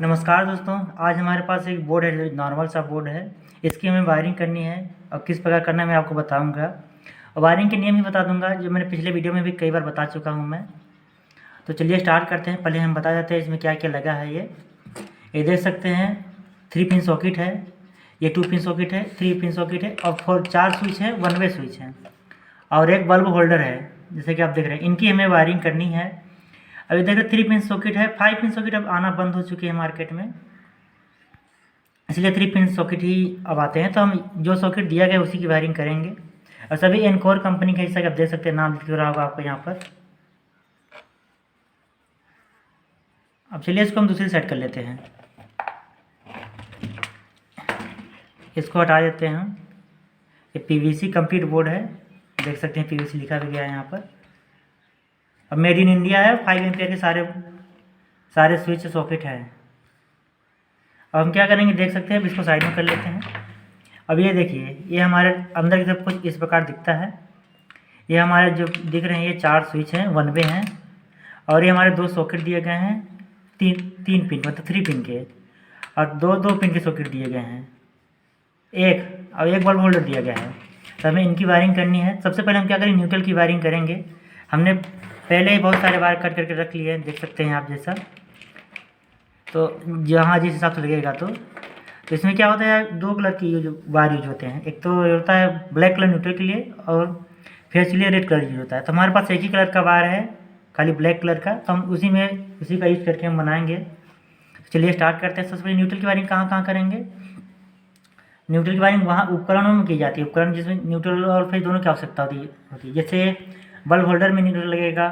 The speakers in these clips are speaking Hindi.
नमस्कार दोस्तों, आज हमारे पास एक बोर्ड है जो नॉर्मल सा बोर्ड है। इसकी हमें वायरिंग करनी है और किस प्रकार करना है मैं आपको बताऊंगा। और वायरिंग के नियम ही बता दूंगा जो मैंने पिछले वीडियो में भी कई बार बता चुका हूं मैं। तो चलिए स्टार्ट करते हैं। पहले हम बता देते हैं इसमें क्या क्या लगा है। ये देख सकते हैं 3 पिन सॉकेट है, ये 2 पिन सॉकेट है, 3 पिन सॉकेट है और 4 स्विच है, 1 वे स्विच है और एक बल्ब होल्डर है जैसे कि आप देख रहे हैं। इनकी हमें वायरिंग करनी है। अभी देखो 3 पिन सॉकेट है, 5 पिन सॉकेट अब आना बंद हो चुकी है मार्केट में, इसलिए 3 पिन सॉकेट ही अब आते हैं। तो हम जो सॉकेट दिया गया उसी की वायरिंग करेंगे। और सभी एनकोर कंपनी का, जैसा कि आप देख सकते हैं नाम दिख रहा होगा आपको यहाँ पर। अब चलिए इसको हम दूसरी साइड कर लेते हैं, इसको हटा देते हैं हम। ये पीवीसी कंप्लीट बोर्ड है, देख सकते हैं पीवीसी लिखा भी गया है यहाँ पर। अब मेड इन इंडिया है, 5 एम्पियर के सारे स्विच सॉकेट हैं। अब हम क्या करेंगे देख सकते हैं। अब इसको साइड में कर लेते हैं। अब ये देखिए, ये हमारे अंदर की तरफ कुछ इस प्रकार दिखता है। ये हमारे जो दिख रहे हैं ये 4 स्विच हैं, 1 वे हैं और ये हमारे 2 सॉकेट दिए गए हैं, तीन पिन मतलब 3 पिन के, और 2 पिन के सॉकेट दिए गए हैं, एक बल्ब होल्डर दिया गया है। तो हमें इनकी वायरिंग करनी है। सबसे पहले हम क्या करेंगे, न्यूट्रल की वायरिंग करेंगे। हमने पहले ही बहुत सारे वायर कट करके रख लिए हैं, देख सकते हैं आप जैसा। तो जहाँ जिस हिसाब से लगेगा तो इसमें क्या होता है, 2 कलर की जो वायर यूज होते हैं। एक तो होता है ब्लैक कलर न्यूट्रल के लिए और फेस के लिए रेड कलर यूज होता है। तो हमारे पास एक ही कलर का वायर है, खाली ब्लैक कलर का, तो हम उसी का यूज करके हम बनाएंगे। चलिए स्टार्ट करते हैं। सबसे पहले न्यूट्रल की वायरिंग कहाँ करेंगे। न्यूट्रल की वायरिंग वहाँ उपकरणों में की जाती है, उपकरण जिसमें न्यूट्रल और फेज दोनों की आवश्यकता होती है। जैसे बल्ब होल्डर में न्यूट्रल लगेगा,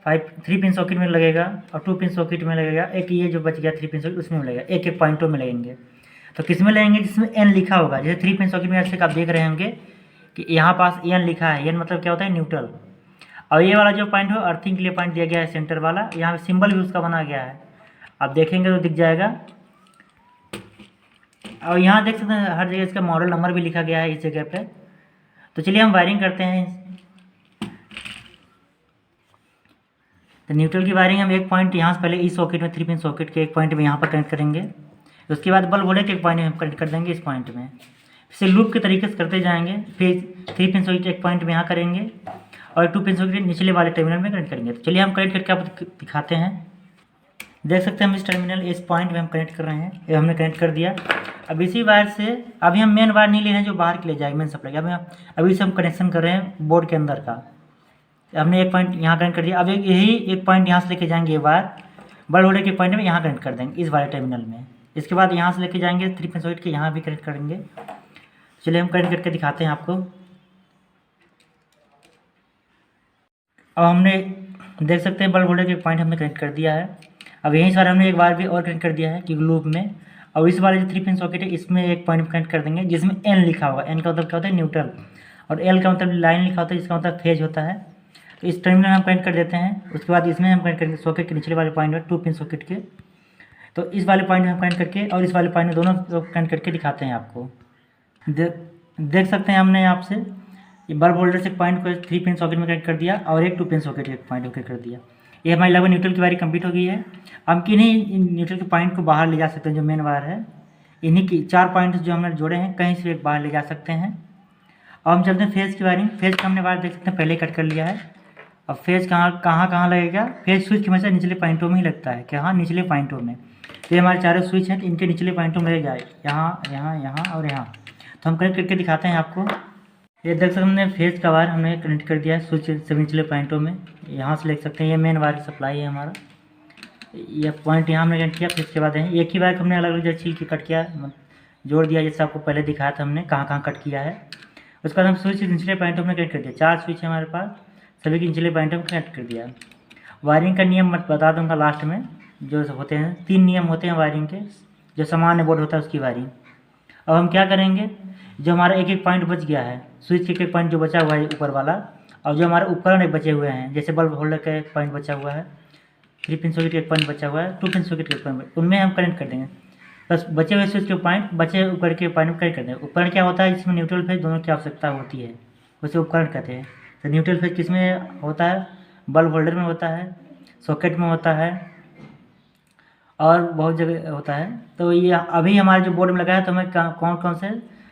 3 पिन सॉकेट में लगेगा और 2 पिन सॉकेट में लगेगा, एक ये जो बच गया 3 पिन सॉकेट उसमें लगेगा, एक पॉइंटों में लगेंगे। तो किस में लगेंगे, जिसमें एन लिखा होगा। जैसे 3 पिन सॉकेट में जैसे आप देख रहे होंगे कि यहाँ पास एन लिखा है। एन मतलब क्या होता है, न्यूट्रल। और ये वाला जो पॉइंट है अर्थिंग के लिए पॉइंट दिया गया है, सेंटर वाला। यहाँ पे सिंबल भी उसका बना गया है, आप देखेंगे तो दिख जाएगा। और यहाँ देख सकते हैं हर जगह इसका मॉडल नंबर भी लिखा गया है इस जगह पे। तो चलिए हम वायरिंग करते हैं। तो न्यूट्रल की वायरिंग हम एक पॉइंट यहाँ से पहले इस सॉकेट में, 3 पिन सॉकेट के एक पॉइंट में यहाँ पर कनेक्ट करेंगे। उसके बाद बल्ब होल्डर के एक पॉइंट में हम कनेक्ट कर देंगे इस पॉइंट में। इसे लूप के तरीके से करते जाएंगे। फिर 3 पिन सॉकेट एक पॉइंट में यहाँ करेंगे और 2 पिन सॉकेट निचले वाले टर्मिनल में कनेक्ट करेंगे। तो चलिए हम कनेक्ट करके आपको दिखाते हैं। देख सकते हैं हम इस टर्मिनल इस पॉइंट में हम कनेक्ट कर रहे हैं, ये हमने कनेक्ट कर दिया। अब इसी वायर से अभी हम मेन वायर नहीं ले रहे हैं जो बाहर के ले जाएगा, मेन सप्लाई। अभी से हम कनेक्शन कर रहे हैं बोर्ड के अंदर का। हमने एक पॉइंट यहाँ कनेक्ट कर दिया। अब यही एक पॉइंट यहाँ से लेके जाएंगे, ये वायर बल्ब होल्डर के पॉइंट में यहाँ कनेक्ट कर देंगे इस वाले टर्मिनल में। इसके बाद यहाँ से लेके जाएंगे 3 पिन सॉकेट के यहाँ भी कनेक्ट करेंगे। चलिए हम कनेक्ट करके दिखाते हैं आपको। अब हमने देख सकते हैं बल्ब होल्डर के पॉइंट हमने कनेक्ट कर दिया है। अब यहीं से हमने एक बार भी और कनेक्ट कर दिया है कि लूप में। और इस वाले जो 3 पिन सॉकेट है इसमें एक पॉइंट कनेक्ट कर देंगे जिसमें एन लिखा होगा। एन का मतलब क्या होता है, न्यूट्रल, और एल का मतलब लाइन लिखा होता है, इसका मतलब फेज होता है। तो इस टर्मिनल में हम कनेक्ट कर देते हैं। उसके बाद इसमें हम कनेक्ट करेंगे सॉकेट के निचले वाले पॉइंट में, 2 पिन सॉकेट के। तो इस वाले पॉइंट में हम कनेक्ट करके और इस वाले पॉइंट में दोनों कनेक्ट करके दिखाते हैं आपको। देख सकते हैं हमने आपसे ये बल्ब होल्डर से पॉइंट को 3 पिन सॉकेट में कनेक्ट कर दिया और एक 2 पिन सॉकेट के पॉइंट को कनेक्ट कर दिया। ये हमारी लगभग न्यूट्रल की वायरिंग कंप्लीट हो गई है। हम किन्हीं न्यूट्रल के पॉइंट को बाहर ले जा सकते हैं, जो मेन वायर है। इन्हीं की 4 पॉइंट जो हमने जोड़े हैं कहीं से एक बाहर ले जा सकते हैं। अब हम चलते हैं फेज की वायरिंग। फेज का हमने वायर देख सकते हैं पहले कट कर लिया है। अब फेज कहाँ लगेगा, फेज स्विच की हमेशा निचले पॉइंटों में ही लगता है। क्या, हाँ, निचले पॉइंटों में। तो ये हमारे चारों स्विच हैं, तो इनके निचले पॉइंटों में लगेगा, यहाँ यहाँ यहाँ और यहाँ। तो हम कनेक्ट करके दिखाते हैं आपको। ये देख सकते हैं हमने फेज का वायर हमने कनेक्ट कर दिया है स्विच से निचले पॉइंटों में। यहाँ से देख सकते हैं ये मेन वायर की सप्लाई है हमारा। ये पॉइंट यहाँ हमने कनेक्ट किया। फिर इसके बाद एक ही वायर को हमने अलग अलग जगह छील के कट किया, जोड़ दिया, जैसे आपको पहले दिखाया था हमने कहाँ कट किया है। उसके बाद हम स्विच निचले पॉइंटों में कनेक्ट कर दिया। 4 स्विच है हमारे पास, सभी के निचले पॉइंटों में कनेक्ट कर दिया। वायरिंग का नियम मैं बता दूंगा लास्ट में, जो होते हैं 3 नियम होते हैं वायरिंग के, जो सामान्य बोर्ड होता है उसकी वायरिंग। अब हम क्या करेंगे, जो हमारा एक पॉइंट बच गया है, स्विच के एक पॉइंट जो बचा हुआ है ऊपर वाला, और जो हमारे उपकरण बचे हुए हैं, जैसे बल्ब होल्डर का एक पॉइंट बचा हुआ है, 3 पिन सॉकेट का एक पॉइंट बचा हुआ है, 2 पिन सॉकेट का एक पॉइंट, उनमें हम कनेक्ट कर देंगे। बस बचे हुए स्विच के पॉइंट, बचे उपकरण के पॉइंट में कनेक्ट कर देंगे। उपकरण क्या होता है, जिसमें न्यूट्रल फेज दोनों की आवश्यकता होती है, उसे उपकरण कहते हैं। तो न्यूट्रल फेज किस में होता है, बल्ब होल्डर में होता है, सॉकेट में होता है और बहुत जगह होता है। तो ये अभी हमारे जो बोर्ड में लगा है, तो हमें कौन कौन से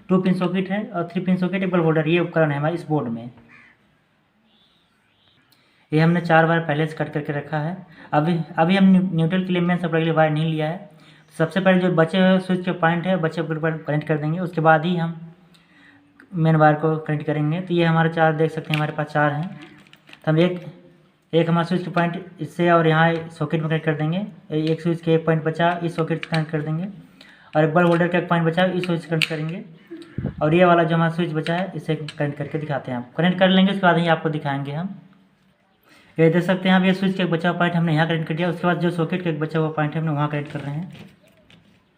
2 पिन सॉकेट है और 3 पिन सॉकेट, एक बल्ब होल्डर, ये उपकरण है हमारे इस बोर्ड में। ये हमने 4 बार पहले से कट करके रखा है। अभी हम न्यूट्रल के लिए मेन सप्लाई के लिए वायर नहीं लिया है। सबसे पहले जो बचे हुए स्विच के पॉइंट है, बचे पर कनेक्ट कर देंगे, उसके बाद ही हम मेन वायर को कनेक्ट करेंगे। तो ये हमारे 4 देख सकते हैं, हमारे पास 4 हैं। तो हम एक हमारा स्विच के पॉइंट इससे और यहाँ सॉकेट में कनेक्ट कर देंगे। एक स्विच के एक पॉइंट बचा, इस सॉकेट से कनेक्ट कर देंगे, और एक बल्ब होल्डर का एक पॉइंट बचा, इस स्विच से कनेक्ट करेंगे। और ये वाला जो हमारा स्विच बचा है, इसे कनेक्ट करके दिखाते हैं। आप कनेक्ट कर लेंगे, उसके बाद ही आपको दिखाएंगे हम। ये देख सकते हैं आप, ये स्विच का एक बचा हुआ पॉइंट हमने यहाँ कनेक्ट कर दिया। उसके बाद जो सॉकेट का एक बचा हुआ पॉइंट है, हमने वहाँ कनेक्ट कर रहे हैं।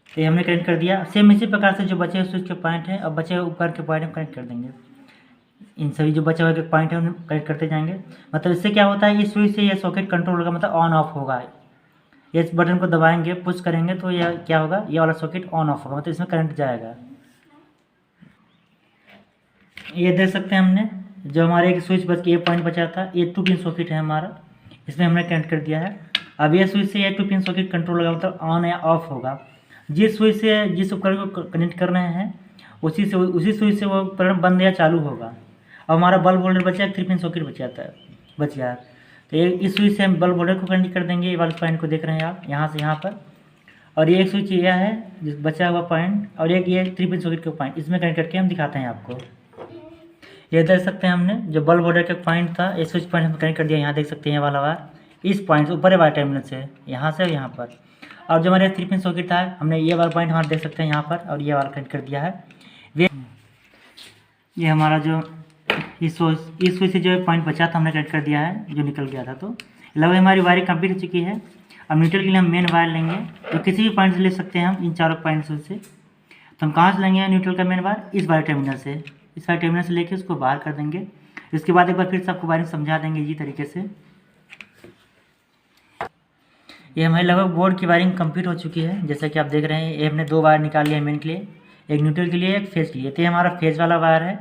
ये हमने कनेक्ट कर दिया। सेम इसी प्रकार से जो बचे हुए स्विच के पॉइंट हैं और बचे हुए ऊपर के पॉइंट हम कनेक्ट कर देंगे। इन सभी जो बचे हुए पॉइंट है हम कनेक्ट करते जाएंगे। मतलब इससे क्या होता है, इस स्विच से ये सॉकेट कंट्रोल होगा, मतलब ऑन ऑफ होगा। ये इस बटन को दबाएंगे, पुश करेंगे, तो यह क्या होगा, ये वाला सॉकेट ऑन ऑफ होगा, मतलब इसमें करंट जाएगा। ये देख सकते हैं हमने जो हमारे एक स्विच बच के ये पॉइंट बचा था, ये 2 पिन सॉकेट है हमारा, इसमें हमने कनेक्ट कर दिया है। अब ये स्विच से ये 2 पिन सॉकेट कंट्रोल होगा, मतलब ऑन या ऑफ होगा। जिस स्विच से जिस उपकरण को कनेक्ट कर रहे हैं, उसी स्विच से वो उपकरण बंद या चालू होगा। अब हमारा बल्ब होल्डर बचा है, 3 पिन सॉकेट बच गया। तो ये इस स्विच से हम बल्ब होल्डर को कनेक्ट कर देंगे। ये वाले पॉइंट को देख रहे हैं आप, यहाँ से यहाँ पर। और ये एक स्विच यह है जिस बचा हुआ पॉइंट, और एक ये 3 पिन सॉकेट का पॉइंट, इसमें कनेक्ट करके हम दिखाते हैं आपको। ये देख सकते हैं हमने जो बल्ब होल्डर का पॉइंट था, ये स्विच पॉइंट हम कनेक्ट कर दिया। यहाँ देख सकते हैं ये वाला वायर इस पॉइंट से ऊपर वायर टर्मिनल से, यहाँ से यहाँ पर। और जो हमारे 3 पिन सॉकेट था, हमने ये वाला पॉइंट हमारा देख सकते हैं यहाँ पर, और ये वाला कनेक्ट कर दिया है। ये हमारा जो इस स्विच से जो पॉइंट बचा था, हमने कनेक्ट कर दिया है, जो निकल गया था। तो लगभग हमारी वायरिंग कंप्लीट हो चुकी है। अब न्यूट्रल के लिए हम मेन वायर लेंगे, तो किसी भी पॉइंट से ले सकते हैं हम, इन चारों पॉइंट से। तो हम कहाँ से लेंगे न्यूट्रल का मेन वायर, इस वायर टर्मिनल से। इस वायर टर्मिनल से लेके उसको बाहर कर देंगे। इसके बाद एक बार फिर से आपको वायरिंग समझा देंगे इसी तरीके से। ये हमारी लगभग बोर्ड की वायरिंग कंप्लीट हो चुकी है। जैसा कि आप देख रहे हैं, ये हमने 2 वायर निकाल लिया है मेन के लिए, एक न्यूट्रल के लिए, एक फेज के लिए। तो ये हमारा फेज वाला वायर है,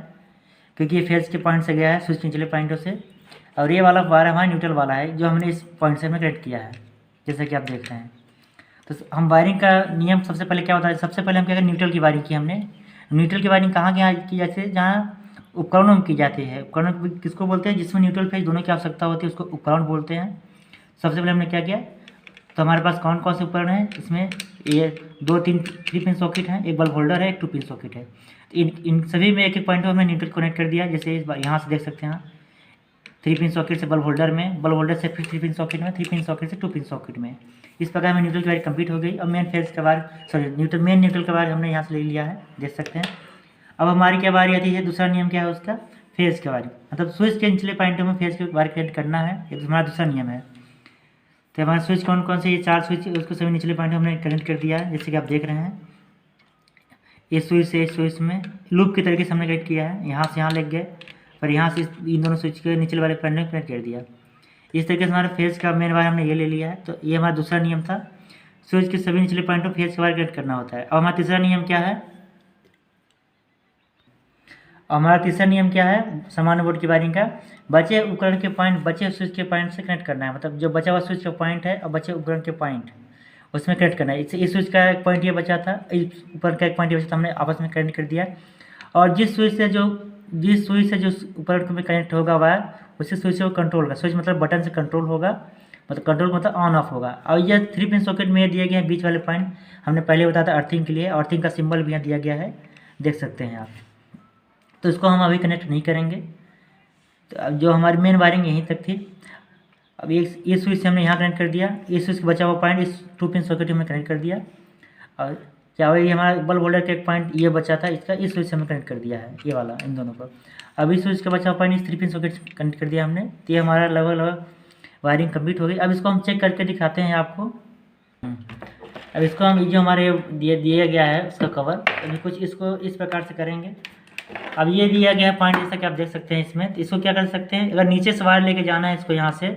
क्योंकि ये फेज के पॉइंट से गया है स्विच के निचले पॉइंटों से। और ये वाला वायर हमारा न्यूट्रल वाला है, जो हमने इस पॉइंट से हमें कनेक्ट किया है, जैसा कि आप देख रहे हैं। तो हम वायरिंग का नियम सबसे पहले क्या होता है, सबसे पहले हम क्या करें, न्यूट्रल की वायरिंग की हमने। न्यूट्रल की वायरिंग कहाँ की जाती है, जहाँ उपकरणों में की जाती है। उपकरण किसको बोलते हैं, जिसमें न्यूट्रल फेज दोनों की आवश्यकता होती है, उसको उपकरण बोलते हैं। सबसे पहले हमने क्या किया, तो हमारे पास कौन कौन से उपकरण हैं, इसमें ये 3 पिन सॉकेट हैं, एक बल्ब होल्डर है, एक 2 पिन सॉकेट है। इन सभी में एक एक पॉइंट पर हमने न्यूट्रल कनेक्ट कर दिया। जैसे यहाँ से देख सकते हैं, 3 पिन सॉकेट से बल्ब होल्डर में, बल्ब होल्डर से फिर 3 पिन सॉकेट में, 3 पिन सॉकेट से 2 पिन सॉकेट में। इस प्रकार में न्यूट्रल की वायर कंप्लीट हो गई। अब मेन फेज का वायर, मेन न्यूट्रल का वायर हमने यहाँ से ले लिया है, देख सकते हैं। अब हमारी क्या बारी आती है, दूसरा नियम क्या है उसका, फेज के वायर, मतलब स्विच के निचले पॉइंटों में फेज के वायर कनेक्ट करना है, ये हमारा दूसरा नियम है। तो हमारे स्विच कौन कौन से, ये 4 स्विच, उसको सभी निचले पॉइंट हमने कनेक्ट कर दिया है, जैसे कि आप देख रहे हैं। ये स्विच से इस स्विच में लूप के तरीके से हमने कनेक्ट किया है, यहाँ से यहाँ लग गए, और यहाँ से इन दोनों स्विच के निचले वाले पॉइंट में कनेक्ट कर दिया। इस तरीके से हमारे फेज का मेन वायर हमने ये ले लिया है। तो ये हमारा दूसरा नियम था, स्विच के सभी निचले पॉइंट पर फेज का वायर कनेक्ट करना होता है। अब हमारा तीसरा नियम क्या है, सामान्य बोर्ड की वायरिंग का, बचे उपकरण के पॉइंट बचे स्विच के पॉइंट से कनेक्ट करना है। मतलब जो बचा हुआ स्विच का पॉइंट है और बचे उपकरण के पॉइंट, उसमें कनेक्ट करना है। इस स्विच का एक पॉइंट ये बचा था, इस उपकरण का एक पॉइंट ये बचा था, हमने आपस में कनेक्ट कर दिया। और जिस स्विच से जो उपकरण में कनेक्ट होगा वायर, उसी स्विच से वो कंट्रोल होगा। स्विच मतलब बटन से कंट्रोल होगा, मतलब कंट्रोल मतलब ऑन ऑफ होगा। और ये 3 पिन सॉकेट में दिए गए हैं बीच वाले पॉइंट, हमने पहले बताया था अर्थिंग के लिए, अर्थिंग का सिंबल भी यहाँ दिया गया है, देख सकते हैं आप। तो इसको हम अभी कनेक्ट नहीं करेंगे। तो अब जो हमारी मेन वायरिंग यहीं तक थी। अब ये स्विच से हमने यहाँ कनेक्ट कर दिया, ये स्विच का बचा हुआ पॉइंट इस 2 पिन सॉकेट में कनेक्ट कर दिया। और क्या हुआ, ये हमारा बल्ब होल्डर का एक पॉइंट ये बचा था, इसका इस स्विच से हमने कनेक्ट कर दिया है, ये वाला, इन दोनों पर। अब इस स्विच का बचा हुआ पॉइंट इस 3 पिन सॉकेट से कनेक्ट कर दिया हमने। तो ये हमारा लगभग वायरिंग कंप्लीट हो गई। अब इसको हम चेक करके दिखाते हैं आपको। अब इसको हम जो हमारे दिया गया है उसका कवर, अभी कुछ इसको इस प्रकार से करेंगे। अब ये दिया गया है पॉइंट, जैसा कि आप देख सकते हैं इसमें। तो इसको क्या कर सकते हैं, अगर नीचे से वायर लेके जाना है इसको, यहाँ से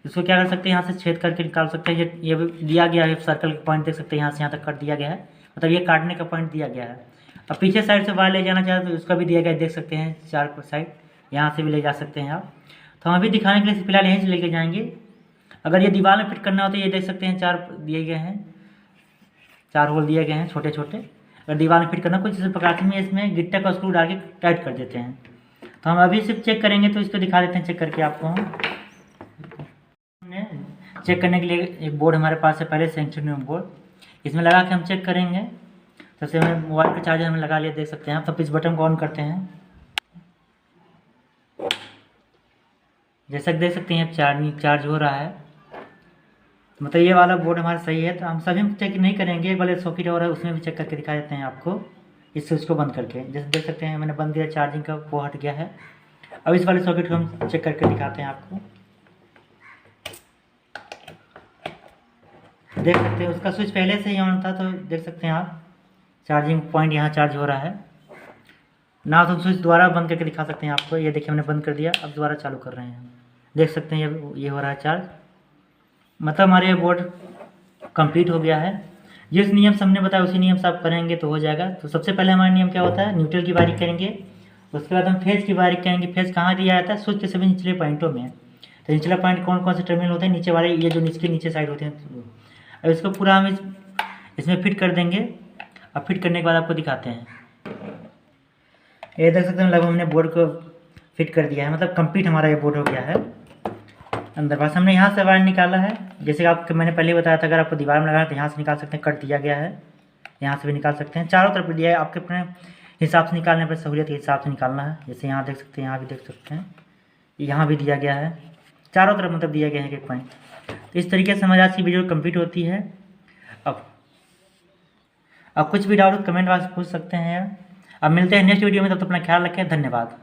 इसको क्या कर सकते हैं, यहाँ से छेद करके निकाल सकते हैं। ये दिया गया है सर्कल का पॉइंट, देख सकते हैं, यहाँ से यहाँ तक काट दिया गया है, मतलब ये काटने का पॉइंट दिया गया है। अब पीछे साइड से वायर ले जाना चाहते तो उसका भी दिया गया है, देख सकते हैं, 4 साइड यहाँ से भी ले जा सकते हैं आप। तो हम अभी दिखाने के लिए फिलहाल यहीं से लेके जाएंगे। अगर ये दीवार में फिट करना हो तो ये देख सकते हैं 4 दिए गए हैं। 4 होल दिए गए हैं छोटे छोटे। अगर दीवार में फिट करना कुछ इस प्रकार से इसमें गिट्टा का स्क्रू डाल के टाइट कर देते हैं। तो हम अभी सिर्फ चेक करेंगे, तो इसको दिखा देते हैं चेक करके आपको। हमने चेक करने के लिए एक बोर्ड हमारे पास है पहले से, सेंचुरियन बोर्ड, इसमें लगा के हम चेक करेंगे। सबसे हमें मोबाइल का चार्जर हमने लगा लिया, देख सकते हैं आप। तब इस बटन को ऑन करते हैं, जैसा कि देख सकते हैं चार्ज हो रहा है। मतलब ये वाला बोर्ड हमारा सही है। तो हम सभी चेक नहीं करेंगे, एक वाले सॉकेट और है उसमें भी चेक करके दिखा देते हैं आपको, इस स्विच को बंद करके। जैसे देख सकते हैं मैंने बंद किया, चार्जिंग का वो हट गया है। अब इस वाले सॉकेट को हम चेक करके दिखाते हैं आपको। देख सकते हैं उसका स्विच पहले से ही ऑन था, तो देख सकते हैं आप चार्जिंग पॉइंट यहाँ चार्ज हो रहा है ना। तो स्विच दोबारा बंद करके दिखा सकते हैं आपको। ये देखिए हमने बंद कर दिया, अब दोबारा चालू कर रहे हैं। देख सकते हैं ये हो रहा है चार्ज। मतलब हमारे ये बोर्ड कंप्लीट हो गया है। जिस नियम से हमने बताया उसी नियम से आप करेंगे तो हो जाएगा। तो सबसे पहले हमारा नियम क्या होता है, न्यूट्रल की वायरिंग करेंगे। उसके बाद हम फेज की वायरिंग करेंगे। फेज कहाँ दिया जाता है, स्विच के सभी निचले पॉइंटों में। तो निचला पॉइंट कौन कौन से टर्मिनल होते हैं, नीचे वाले, ये जो नीचे साइड होते हैं। अब इसको पूरा हम इसमें फिट कर देंगे। अब फिट करने के बाद आपको दिखाते हैं। ये देख सकते हैं लगभग हमने बोर्ड को फिट कर दिया है। मतलब कंप्लीट हमारा ये बोर्ड हो गया है अंदर। बस हमने यहाँ से वायर निकाला है, जैसे आपको मैंने पहले बताया था। अगर आपको दीवार में लगाना है तो यहाँ से निकाल सकते हैं, कट दिया गया है। यहाँ से भी निकाल सकते हैं, चारों तरफ दिया है। आपके अपने हिसाब से निकालने पर, सहूलियत के हिसाब से निकालना है। जैसे यहाँ देख सकते हैं, यहाँ भी देख सकते हैं, यहाँ भी दिया गया है। चारों तरफ मतलब दिया गया है एक पॉइंट। तो इस तरीके से हमारी आज की वीडियो कंप्लीट होती है। अब कुछ भी डाउट कमेंट बॉक्स पूछ सकते हैं। अब मिलते हैं नेक्स्ट वीडियो में, तब तक अपना ख्याल रखें। धन्यवाद।